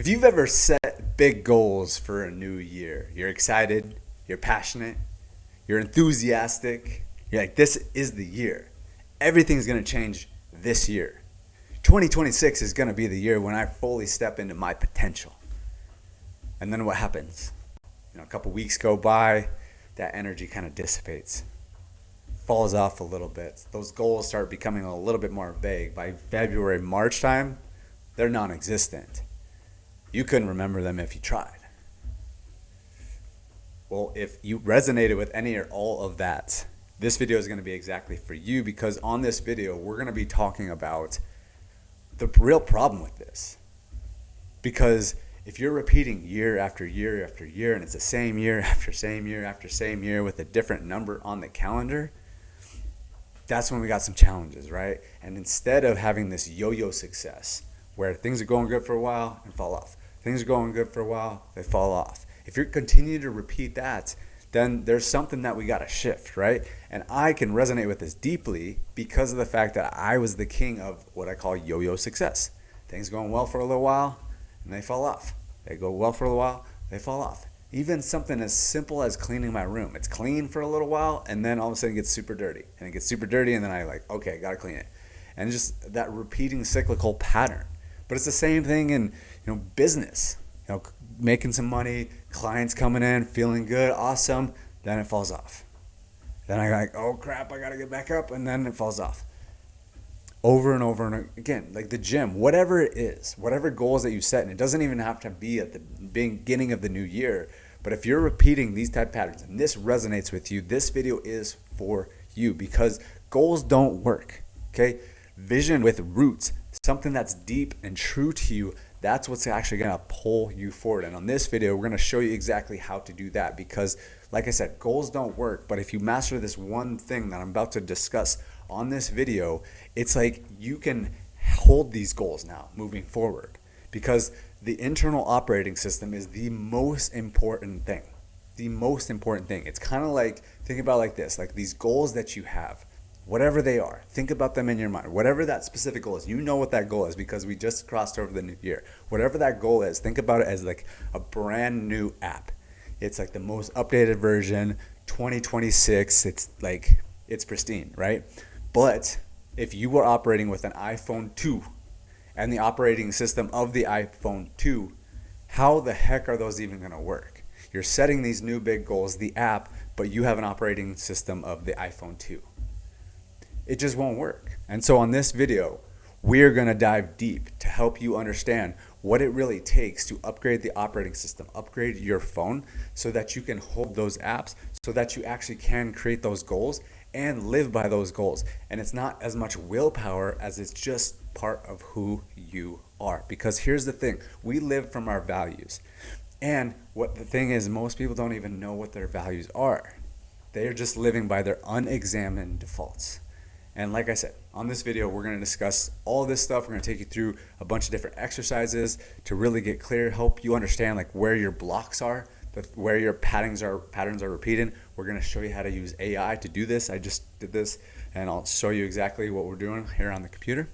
If you've ever set big goals for a new year, you're excited, you're passionate, you're enthusiastic, you're like, this is the year. Everything's going to change this year. 2026 is going to be the year when I fully step into my potential. And then what happens? A couple weeks go by, that energy kind of dissipates, falls off a little bit. Those goals start becoming a little bit more vague. By February, March time, they're non-existent. You couldn't remember them if you tried. Well, if you resonated with any or all of that, this video is going to be exactly for you, because on this video, we're going to be talking about the real problem with this. Because if you're repeating year after year after year, and it's the same year after same year after same year with a different number on the calendar, that's when we got some challenges, right? And instead of having this yo-yo success where things are going good for a while and fall off, things are going good for a while, they fall off. If you continue to repeat that, then there's something that we got to shift, right? And I can resonate with this deeply because of the fact that I was the king of what I call yo-yo success. Things going well for a little while and they fall off. They go well for a little while, they fall off. Even something as simple as cleaning my room. It's clean for a little while and then all of a sudden it gets super dirty. And it gets super dirty and then okay, got to clean it. And just that repeating cyclical pattern. But it's the same thing in business. Making some money, clients coming in, feeling good, awesome, then it falls off. Then oh crap, I got to get back up, and then it falls off. Over and over and again, like the gym, whatever it is, whatever goals that you set, and it doesn't even have to be at the beginning of the new year, but if you're repeating these type patterns and this resonates with you, this video is for you, because goals don't work, okay? Vision with roots, something that's deep and true to you, that's what's actually going to pull you forward. And on this video, we're going to show you exactly how to do that, because like I said, goals don't work, but if you master this one thing that I'm about to discuss on this video, it's like you can hold these goals now moving forward, because the internal operating system is the most important thing. The most important thing. It's kind of like, think about it like this, like these goals that you have, whatever they are, think about them in your mind. Whatever that specific goal is, you know what that goal is because we just crossed over the new year. Whatever that goal is, think about it as like a brand new app. It's like the most updated version, 2026. It's pristine, right? But if you were operating with an iPhone 2 and the operating system of the iPhone 2, how the heck are those even going to work? You're setting these new big goals, the app, but you have an operating system of the iPhone 2. It just won't work. And so on this video, we're going to dive deep to help you understand what it really takes to upgrade the operating system, upgrade your phone so that you can hold those apps, so that you actually can create those goals and live by those goals. And it's not as much willpower as it's just part of who you are. Because here's the thing, we live from our values. And what the thing is, most people don't even know what their values are. They're just living by their unexamined defaults. And like I said, on this video, we're going to discuss all this stuff. We're going to take you through a bunch of different exercises to really get clear, help you understand like where your blocks are, where your patterns are repeating. We're going to show you how to use AI to do this. I just did this, and I'll show you exactly what we're doing here on the computer.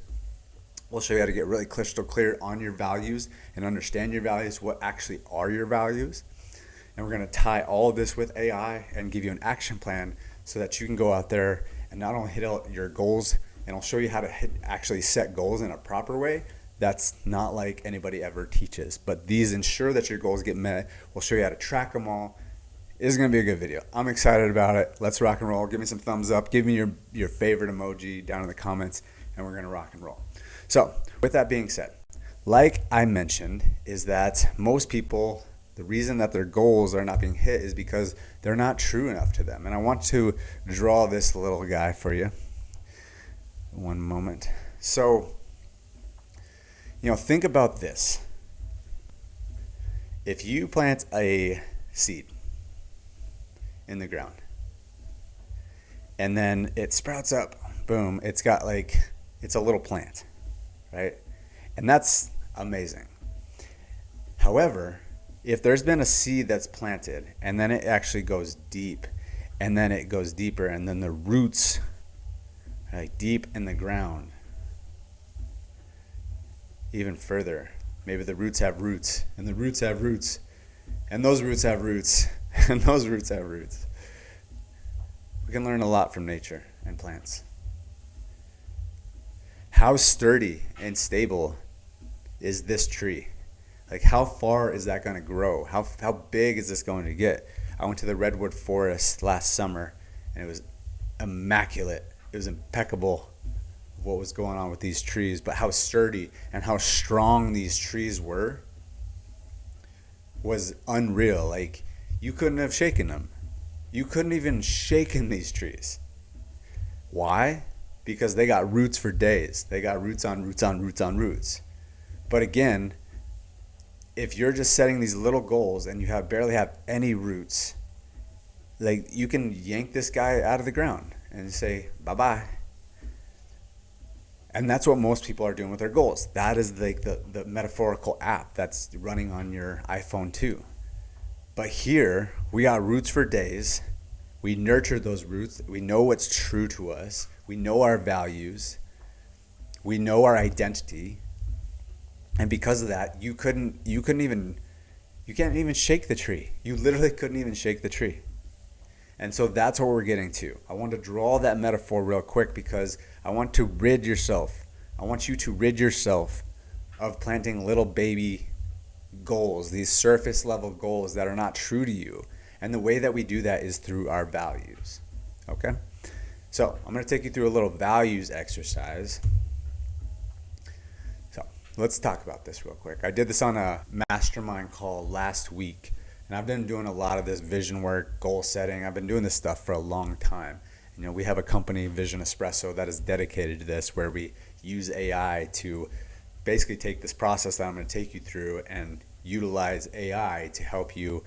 We'll show you how to get really crystal clear on your values and understand your values, what actually are your values. And we're going to tie all of this with AI and give you an action plan so that you can go out there and not only hit out your goals, and I'll show you how to actually set goals in a proper way. That's not like anybody ever teaches, but these ensure that your goals get met. We'll show you how to track them all. It's going to be a good video. I'm excited about it. Let's rock and roll. Give me some thumbs up. Give me your favorite emoji down in the comments, and we're going to rock and roll. So with that being said, like I mentioned, is that most people, the reason that their goals are not being hit is because they're not true enough to them. And I want to draw this little guy for you. One moment. So, think about this. If you plant a seed in the ground and then it sprouts up, boom, it's a little plant, right? And that's amazing. However, if there's been a seed that's planted and then it actually goes deep and then it goes deeper and then the roots are like deep in the ground even further, Maybe the roots have roots, and the roots have roots, and those roots have roots, and those roots have roots. We can learn a lot from nature and plants. How sturdy and stable is this tree? Like, how far is that going to grow? How big is this going to get? I went to the redwood forest last summer, and it was immaculate. It was impeccable what was going on with these trees, but how sturdy and how strong these trees were was unreal. Like, you couldn't have shaken them. You couldn't even shaken these trees. Why? Because they got roots for days. They got roots on roots on roots on roots. But again, if you're just setting these little goals and you barely have any roots, like, you can yank this guy out of the ground and say bye-bye. And that's what most people are doing with their goals. That is like the metaphorical app that's running on your iPhone too. But here, we got roots for days. We nurture those roots. We know what's true to us. We know our values. We know our identity. And because of that, you can't even shake the tree. You literally couldn't even shake the tree. And so that's what we're getting to. I want to draw that metaphor real quick because I want you to rid yourself of planting little baby goals, these surface level goals that are not true to you. And the way that we do that is through our values. Okay? So I'm going to take you through a little values exercise. So let's talk about this real quick. I did this on a mastermind call last week. And I've been doing a lot of this vision work, goal setting. I've been doing this stuff for a long time. You know, we have a company, Vision Espresso, that is dedicated to this, where we use AI to basically take this process that I'm going to take you through and utilize AI to help you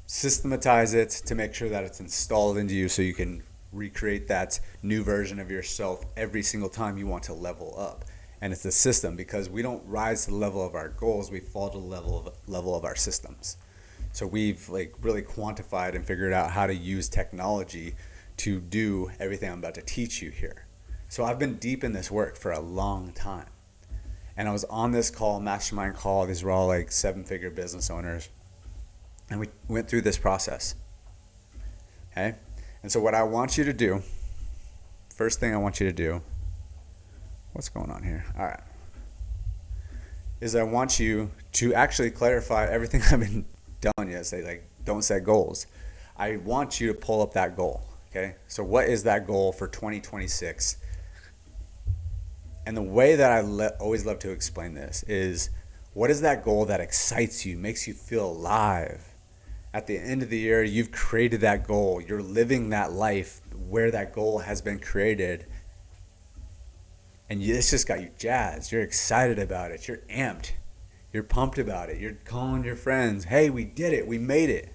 systematize it, to make sure that it's installed into you so you can recreate that new version of yourself every single time you want to level up. And it's a system, because we don't rise to the level of our goals, we fall to the level of our systems. So we've really quantified and figured out how to use technology to do everything I'm about to teach you here. So I've been deep in this work for a long time. And I was on this call, mastermind call. These were all 7-figure business owners. And we went through this process. Okay? And so what I want you to do, first thing I want you to do, what's going on here? All right. Is I want you to actually clarify everything I've been telling you. Say, don't set goals. I want you to pull up that goal. Okay? So what is that goal for 2026? And the way that I always love to explain this is, what is that goal that excites you, makes you feel alive? At the end of the year, you've created that goal. You're living that life where that goal has been created. And it's just got you jazzed. You're excited about it. You're amped. You're pumped about it. You're calling your friends. Hey, we did it. We made it.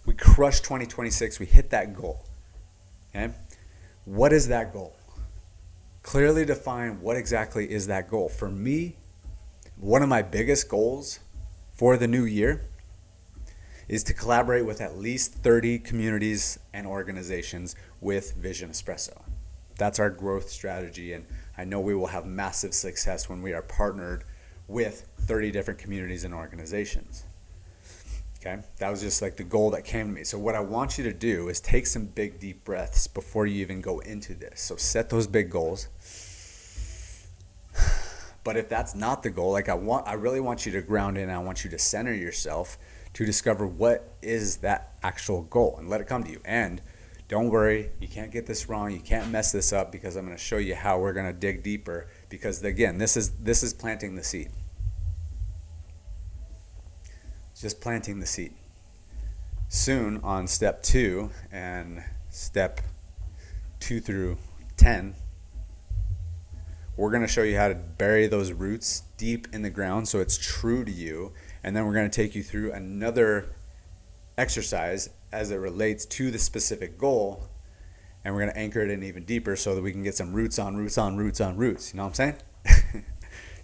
We crushed 2026. We hit that goal. Okay? What is that goal? Clearly define what exactly is that goal. For me, one of my biggest goals for the new year is to collaborate with at least 30 communities and organizations with Vision Espresso. That's our growth strategy, and I know we will have massive success when we are partnered with 30 different communities and organizations. Okay? That was just the goal that came to me. So what I want you to do is take some big, deep breaths before you even go into this. So set those big goals. But if that's not the goal, I really want you to ground in, and I want you to center yourself to discover what is that actual goal and let it come to you. And don't worry, you can't get this wrong. You can't mess this up, because I'm going to show you how we're going to dig deeper, because again, this is planting the seed. Just planting the seed. Soon on step 2 and step 2 through 10, we're going to show you how to bury those roots deep in the ground so it's true to you. And then we're going to take you through another exercise as it relates to the specific goal. And we're going to anchor it in even deeper so that we can get some roots on roots on roots on roots. You know what I'm saying?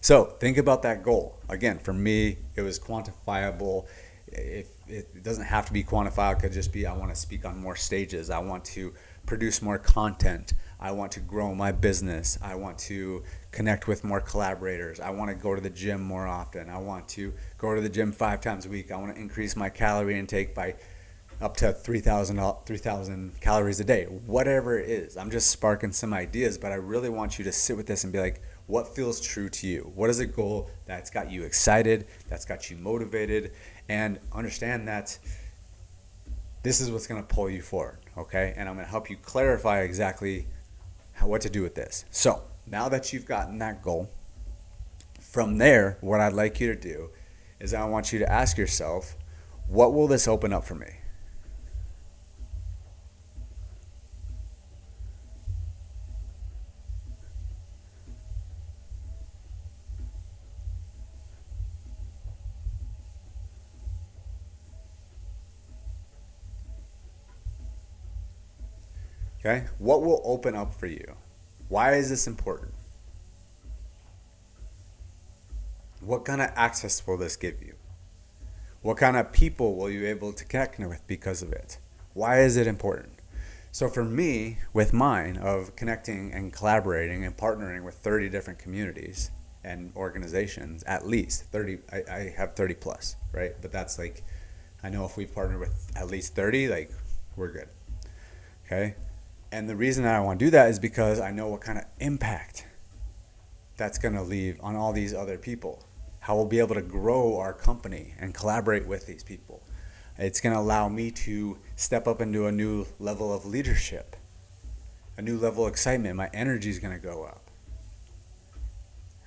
So think about that goal. Again, for me, it was quantifiable. It doesn't have to be quantifiable. It could just be, I want to speak on more stages. I want to produce more content. I want to grow my business. I want to connect with more collaborators. I want to go to the gym more often. I want to go to the gym 5 times a week. I want to increase my calorie intake by up to 3,000 calories a day. Whatever it is. I'm just sparking some ideas, but I really want you to sit with this and be like, what feels true to you? What is a goal that's got you excited, that's got you motivated, and understand that this is what's going to pull you forward, okay? And I'm going to help you clarify exactly what to do with this. So now that you've gotten that goal, from there, what I'd like you to do is I want you to ask yourself, what will this open up for me? Okay? What will open up for you? Why is this important? What kind of access will this give you? What kind of people will you be able to connect with because of it? Why is it important? So for me, with mine of connecting and collaborating and partnering with 30 different communities and organizations, at least 30, I have 30 plus, right? But that's like, I know if we've partnered with at least 30, like we're good, okay? And the reason that I want to do that is because I know what kind of impact that's going to leave on all these other people. How we'll be able to grow our company and collaborate with these people. It's going to allow me to step up into a new level of leadership, a new level of excitement. My energy is going to go up.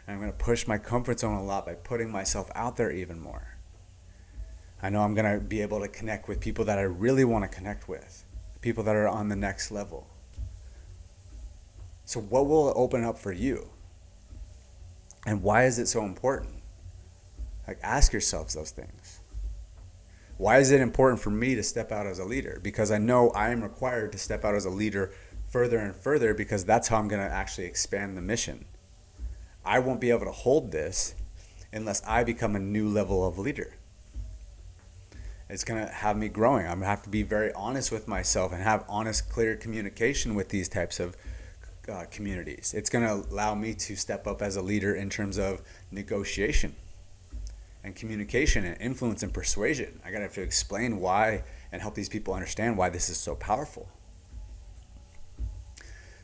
And I'm going to push my comfort zone a lot by putting myself out there even more. I know I'm going to be able to connect with people that I really want to connect with, people that are on the next level. So what will it open up for you? And why is it so important? Like, ask yourselves those things. Why is it important for me to step out as a leader? Because I know I am required to step out as a leader further and further, because that's how I'm going to actually expand the mission. I won't be able to hold this unless I become a new level of leader. It's going to have me growing. I'm going to have to be very honest with myself and have honest, clear communication with these types of communities. It's going to allow me to step up as a leader in terms of negotiation and communication and influence and persuasion. I got to have to explain why and help these people understand why this is so powerful.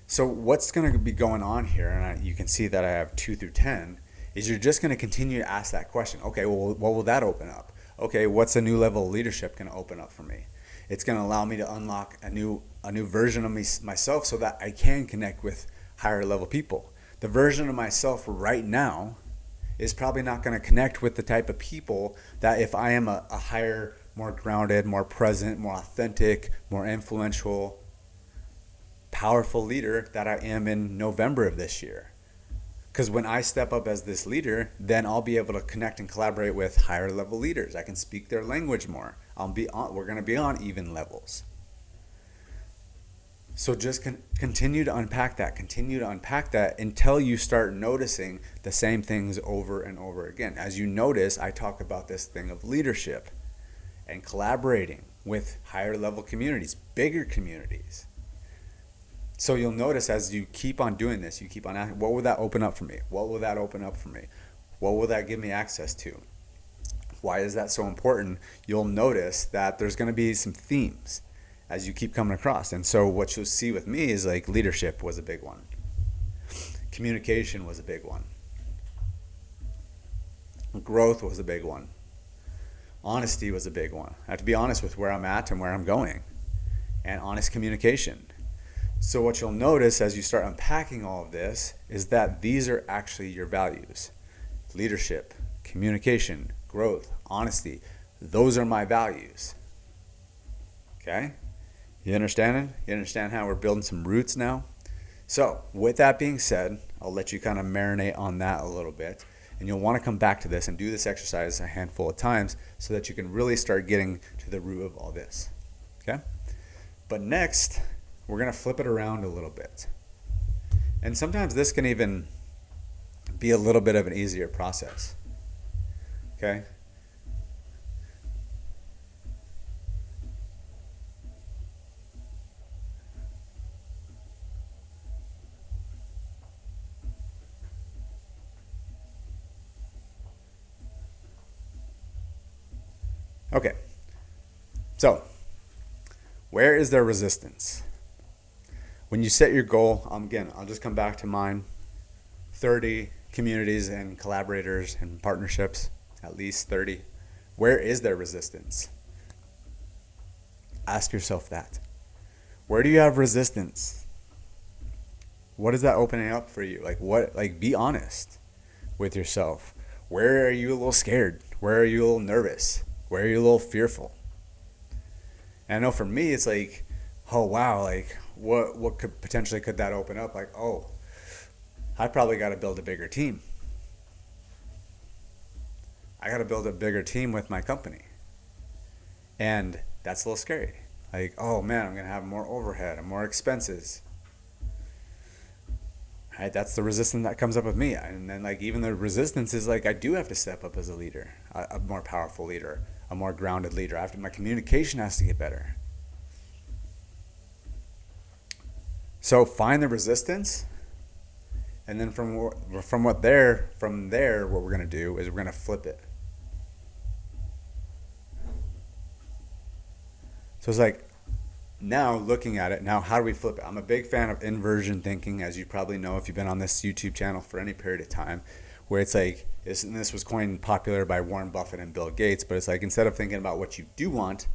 So what's going to be going on here, and you can see that I have 2 through 10, is you're just going to continue to ask that question. Okay, well, what will that open up? Okay, what's a new level of leadership going to open up for me? It's going to allow me to unlock a new version of myself so that I can connect with higher level people. The version of myself right now is probably not going to connect with the type of people that if I am a higher, more grounded, more present, more authentic, more influential, powerful leader that I am in November of this year. Because when I step up as this leader, then I'll be able to connect and collaborate with higher level leaders. I can speak their language more. We're going to be on even levels. So just continue to unpack that until you start noticing the same things over and over again. As you notice, I talk about this thing of leadership and collaborating with higher level communities, bigger communities. So you'll notice as you keep on doing this, you keep on asking, what will that open up for me? What will that open up for me? What will that give me access to? Why is that so important? You'll notice that there's going to be some themes as you keep coming across. And so what you'll see with me is like leadership was a big one. Communication was a big one. Growth was a big one. Honesty was a big one. I have to be honest with where I'm at and where I'm going. And honest communication. So what you'll notice as you start unpacking all of this is that these are actually your values. Leadership, communication, growth, honesty. Those are my values. Okay? You understand it? You understand how we're building some roots now? So with that being said, I'll let you kind of marinate on that a little bit. And you'll want to come back to this and do this exercise a handful of times so that you can really start getting to the root of all this. Okay? But next, we're going to flip it around a little bit. And sometimes this can even be a little bit of an easier process. Okay? Okay, so where is there resistance? When you set your goal, again, I'll just come back to mine, 30 communities and collaborators and partnerships, at least 30. Where is there resistance? Ask yourself that. Where do you have resistance? What is that opening up for you? Be honest with yourself. Where are you a little scared? Where are you a little nervous? Where are you a little fearful? And I know for me, it's like, oh wow, like what could potentially could that open up? Like, oh, I probably got to build a bigger team. I got to build a bigger team with my company. And that's a little scary. Like, oh man, I'm going to have more overhead and more expenses. Right? That's the resistance that comes up with me. And then like even the resistance is like, I do have to step up as a leader, a more powerful leader, a more grounded leader. My communication has to get better. So find the resistance. And then from there, what we're going to do is we're going to flip it. So it's like, now looking at it, now how do we flip it? I'm a big fan of inversion thinking, as you probably know if you've been on this YouTube channel for any period of time, where it's like, and this was coined popular by Warren Buffett and Bill Gates, but it's like instead of thinking about what you do want,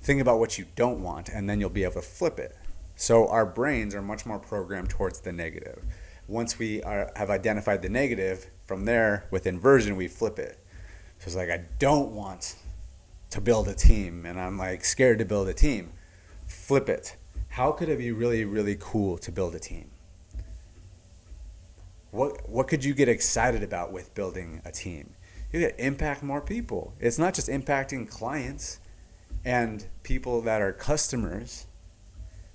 think about what you don't want, and then you'll be able to flip it. So our brains are much more programmed towards the negative. Once we have identified the negative, from there, with inversion, we flip it. So it's like, I don't want to build a team, and I'm like scared to build a team. Flip it. How could it be really, really cool to build a team? What could you get excited about with building a team? You could impact more people. It's not just impacting clients and people that are customers,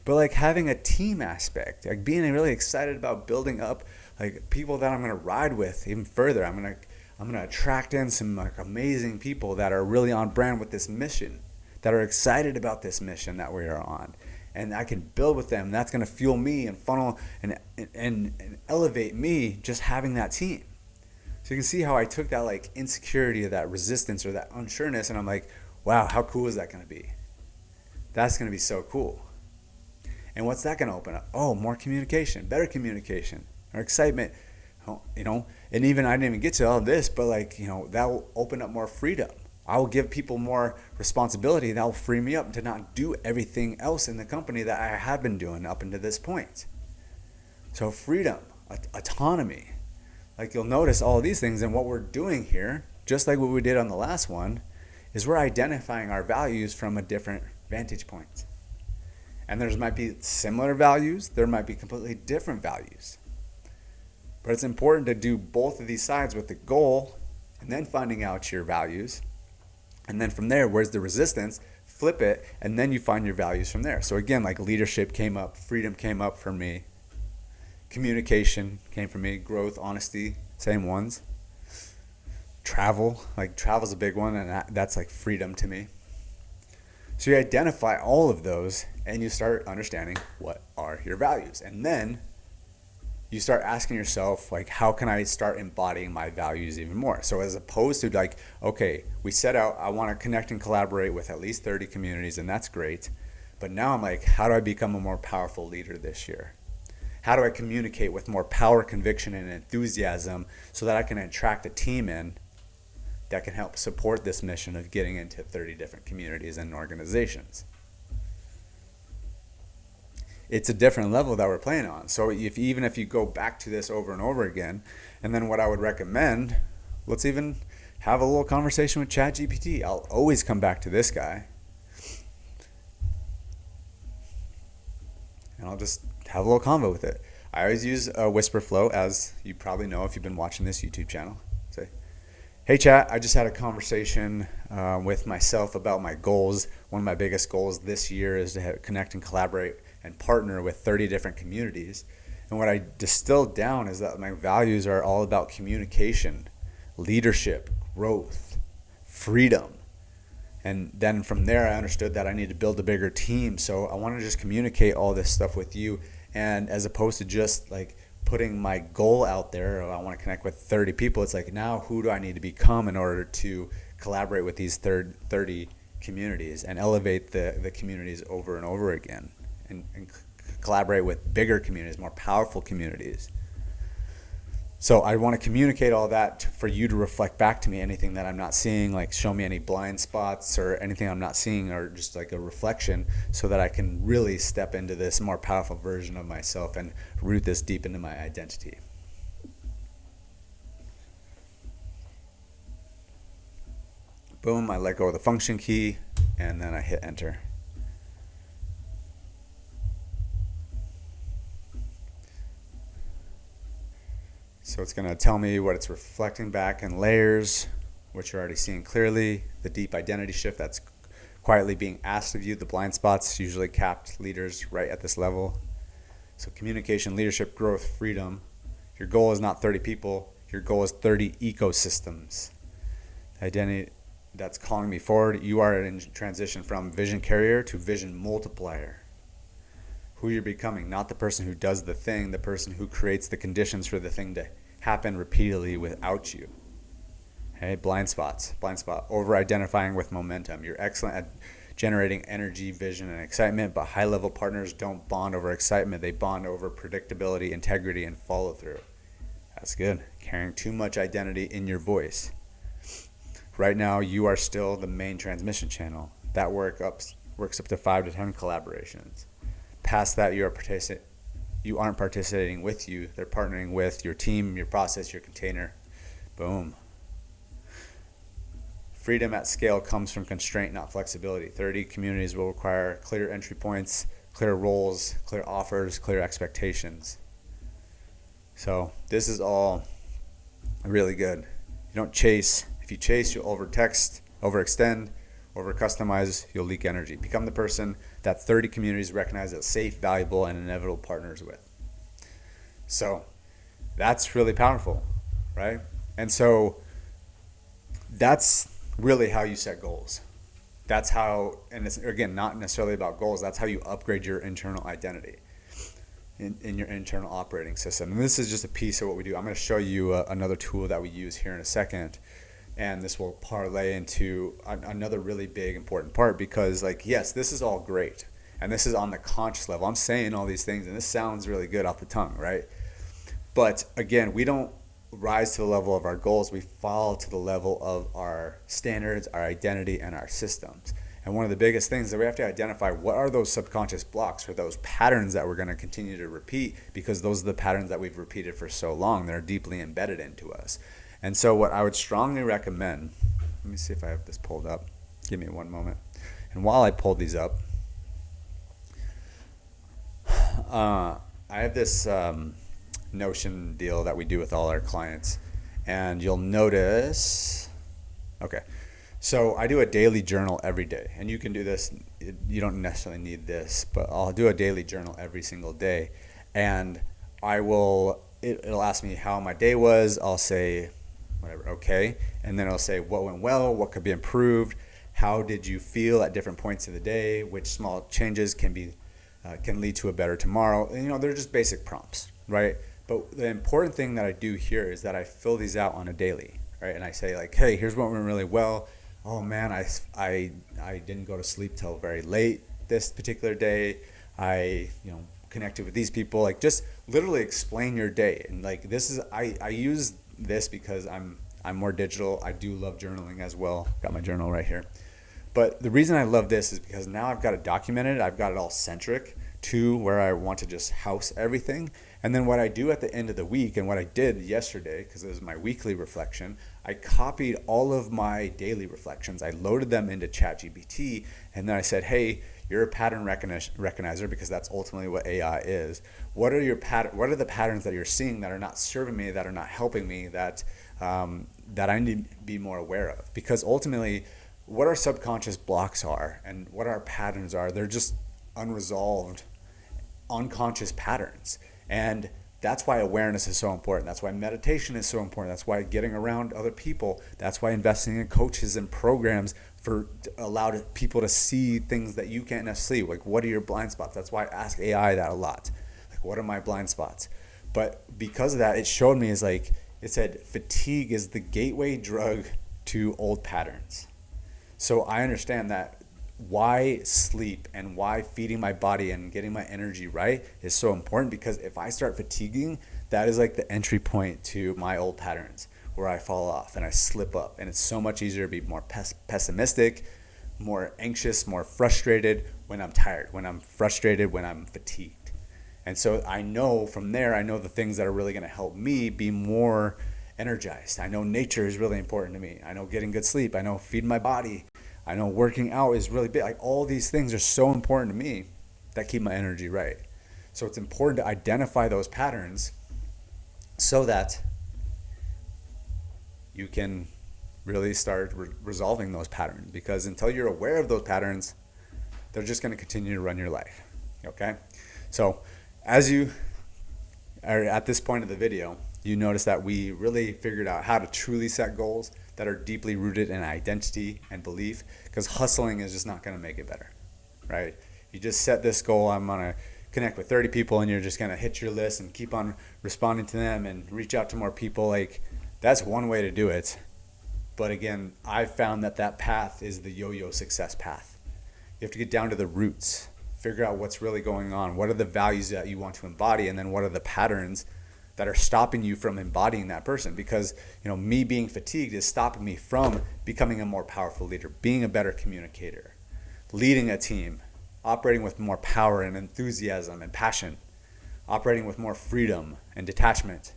but like having a team aspect, like being really excited about building up like people that I'm going to ride with even further. I'm going to attract in some like amazing people that are really on brand with this mission, that are excited about this mission that we are on, and I can build with them. That's going to fuel me and funnel and elevate me just having that team. So you can see how I took that like insecurity or that resistance or that unsureness, and I'm like, wow, how cool is that going to be? That's going to be so cool. And what's that going to open up? Oh, more communication, better communication, or excitement. You know, and even I didn't even get to all of this, but like, you know, that will open up more freedom. I will give people more responsibility. That will free me up to not do everything else in the company that I have been doing up until this point. So freedom, autonomy. Like you'll notice all of these things, and what we're doing here, just like what we did on the last one, is we're identifying our values from a different vantage point. And there might be similar values, there might be completely different values. But it's important to do both of these sides with the goal, and then finding out your values. And then from there, where's the resistance? Flip it, and then you find your values from there. So again, like leadership came up, freedom came up for me, communication came from me, growth, honesty, same ones. Travel's a big one, and that's like freedom to me. So you identify all of those, and you start understanding what are your values. And then you start asking yourself, like, how can I start embodying my values even more? So as opposed to like, okay, we set out, I want to connect and collaborate with at least 30 communities, and that's great. But now I'm like, how do I become a more powerful leader this year? How do I communicate with more power, conviction, and enthusiasm so that I can attract a team in that can help support this mission of getting into 30 different communities and organizations? It's a different level that we're playing on. So even if you go back to this over and over again, and then what I would recommend, let's even have a little conversation with ChatGPT. I'll always come back to this guy, and I'll just have a little convo with it. I always use Whisper Flow, as you probably know if you've been watching this YouTube channel. Say, hey chat, I just had a conversation with myself about my goals. One of my biggest goals this year is to connect and collaborate and partner with 30 different communities. And what I distilled down is that my values are all about communication, leadership, growth, freedom. And then from there, I understood that I need to build a bigger team. So I want to just communicate all this stuff with you. And as opposed to just like putting my goal out there, I want to connect with 30 people. It's like, now who do I need to become in order to collaborate with these 30 communities and elevate the communities over and over again, and collaborate with bigger communities, more powerful communities. So I want to communicate all that for you to reflect back to me anything that I'm not seeing, like show me any blind spots or anything I'm not seeing, or just like a reflection, so that I can really step into this more powerful version of myself and root this deep into my identity. Boom, I let go of the function key, and then I hit enter. So it's going to tell me what it's reflecting back in layers, which you're already seeing clearly. The deep identity shift that's quietly being asked of you. The blind spots, usually capped leaders right at this level. So communication, leadership, growth, freedom. Your goal is not 30 people. Your goal is 30 ecosystems. Identity that's calling me forward. You are in transition from vision carrier to vision multiplier. Who you're becoming, not the person who does the thing, the person who creates the conditions for the thing to happen repeatedly without you. Hey, blind spots. Blind spot. Over-identifying with momentum. You're excellent at generating energy, vision, and excitement, but high-level partners don't bond over excitement. They bond over predictability, integrity, and follow-through. That's good. Carrying too much identity in your voice. Right now, you are still the main transmission channel. That works up to 5 to 10 collaborations. Past that, you aren't participating with you. They're partnering with your team, your process, your container. Boom. Freedom at scale comes from constraint, not flexibility. 30 communities will require clear entry points, clear roles, clear offers, clear expectations. So this is all really good. You don't chase. If you chase, you'll overextend, over-customize, you'll leak energy. Become the person that 30 communities recognize as safe, valuable, and inevitable partners with. So that's really powerful, right? And so that's really how you set goals. That's how, and it's, again, not necessarily about goals, that's how you upgrade your internal identity in your internal operating system. And this is just a piece of what we do. I'm going to show you another tool that we use here in a second. And this will parlay into another really big, important part, because, like, yes, this is all great. And this is on the conscious level. I'm saying all these things, and this sounds really good off the tongue, right? But, again, we don't rise to the level of our goals. We fall to the level of our standards, our identity, and our systems. And one of the biggest things is that we have to identify what are those subconscious blocks or those patterns that we're going to continue to repeat, because those are the patterns that we've repeated for so long. They're deeply embedded into us. And so what I would strongly recommend, let me see if I have this pulled up. Give me one moment. And while I pull these up, I have this Notion deal that we do with all our clients. And you'll notice, okay, so I do a daily journal every day. And you can do this, you don't necessarily need this, but I'll do a daily journal every single day. And it'll ask me how my day was. I'll say, whatever, okay, and then I'll say what went well, what could be improved, how did you feel at different points of the day, which small changes can lead to a better tomorrow. And, they're just basic prompts, right? But the important thing that I do here is that I fill these out on a daily, right? And I say, like, hey, here's what went really well. Oh man, I didn't go to sleep till very late this particular day. I connected with these people. Like, just literally explain your day. And like, this is I use this because I'm more digital. I do love journaling as well. Got my journal right here. But the reason I love this is because now I've got it documented. I've got it all centric to where I want to just house everything. And then what I do at the end of the week, and what I did yesterday, because it was my weekly reflection, I copied all of my daily reflections. I loaded them into ChatGPT, and then I said, hey, you're a pattern recognizer, because that's ultimately what AI is. What are the patterns that you're seeing that are not serving me, that are not helping me, that I need to be more aware of? Because ultimately, what our subconscious blocks are and what our patterns are, they're just unresolved, unconscious patterns. And that's why awareness is so important. That's why meditation is so important. That's why getting around other people. That's why investing in coaches and programs to allow people to see things that you can't necessarily see. Like, what are your blind spots? That's why I ask AI that a lot. Like, what are my blind spots? But because of that, it showed me it said fatigue is the gateway drug to old patterns. So I understand that why sleep and why feeding my body and getting my energy right is so important, because if I start fatiguing, that is like the entry point to my old patterns where I fall off and I slip up. And it's so much easier to be more pessimistic, more anxious, more frustrated when I'm tired, when I'm frustrated, when I'm fatigued. And so I know from there, I know the things that are really going to help me be more energized. I know nature is really important to me. I know getting good sleep. I know feeding my body. I know working out is really big. Like, all these things are so important to me that keep my energy right. So it's important to identify those patterns so that you can really start resolving those patterns, because until you're aware of those patterns, they're just going to continue to run your life. Okay? So as you are at this point of the video, you notice that we really figured out how to truly set goals that are deeply rooted in identity and belief, because hustling is just not going to make it better, right? You just set this goal, I'm going to connect with 30 people, and you're just going to hit your list and keep on responding to them and reach out to more people. Like, that's one way to do it. But again, I've found that that path is the yo-yo success path. You have to get down to the roots, figure out what's really going on. What are the values that you want to embody? And then what are the patterns that are stopping you from embodying that person? Because, me being fatigued is stopping me from becoming a more powerful leader, being a better communicator, leading a team, operating with more power and enthusiasm and passion, operating with more freedom and detachment.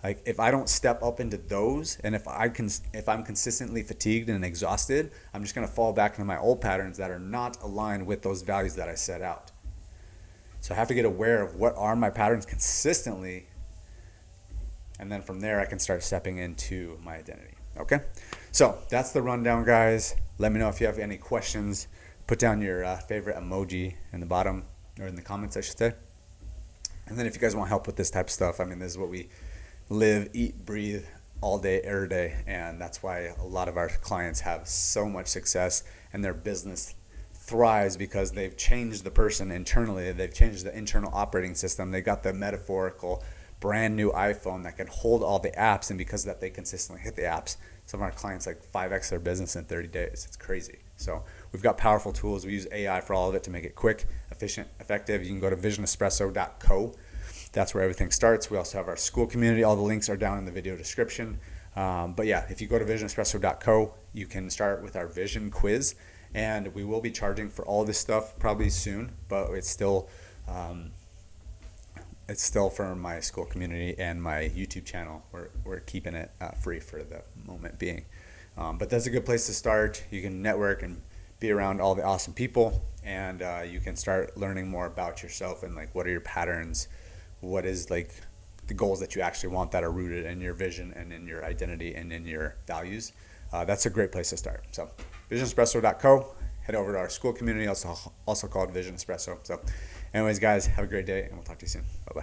Like, if I don't step up into those, and if I'm consistently fatigued and exhausted, I'm just going to fall back into my old patterns that are not aligned with those values that I set out. So I have to get aware of what are my patterns consistently, and then from there I can start stepping into my identity. Okay? So that's the rundown, guys. Let me know if you have any questions. Put down your favorite emoji in the bottom, or in the comments, I should say. And then if you guys want help with this type of stuff, this is what we live, eat, breathe all day, every day. And that's why a lot of our clients have so much success and their business thrives, because they've changed the person internally. They've changed the internal operating system. They got the metaphorical brand new iPhone that can hold all the apps. And because of that, they consistently hit the apps. Some of our clients like 5x their business in 30 days. It's crazy. So we've got powerful tools. We use AI for all of it to make it quick, efficient, effective. You can go to visionespresso.co. That's where everything starts. We also have our Skool Community. All the links are down in the video description. But yeah, if you go to visionespresso.co, you can start with our vision quiz. And we will be charging for all this stuff probably soon, but it's still for my Skool Community and my YouTube channel. We're keeping it free for the moment being. But that's a good place to start. You can network and be around all the awesome people, and you can start learning more about yourself and like what are your patterns, what is like the goals that you actually want that are rooted in your vision and in your identity and in your values. That's a great place to start. So visionespresso.co, head over to our Skool Community, also called Vision Espresso. So anyways, guys, have a great day, and we'll talk to you soon. Bye-bye.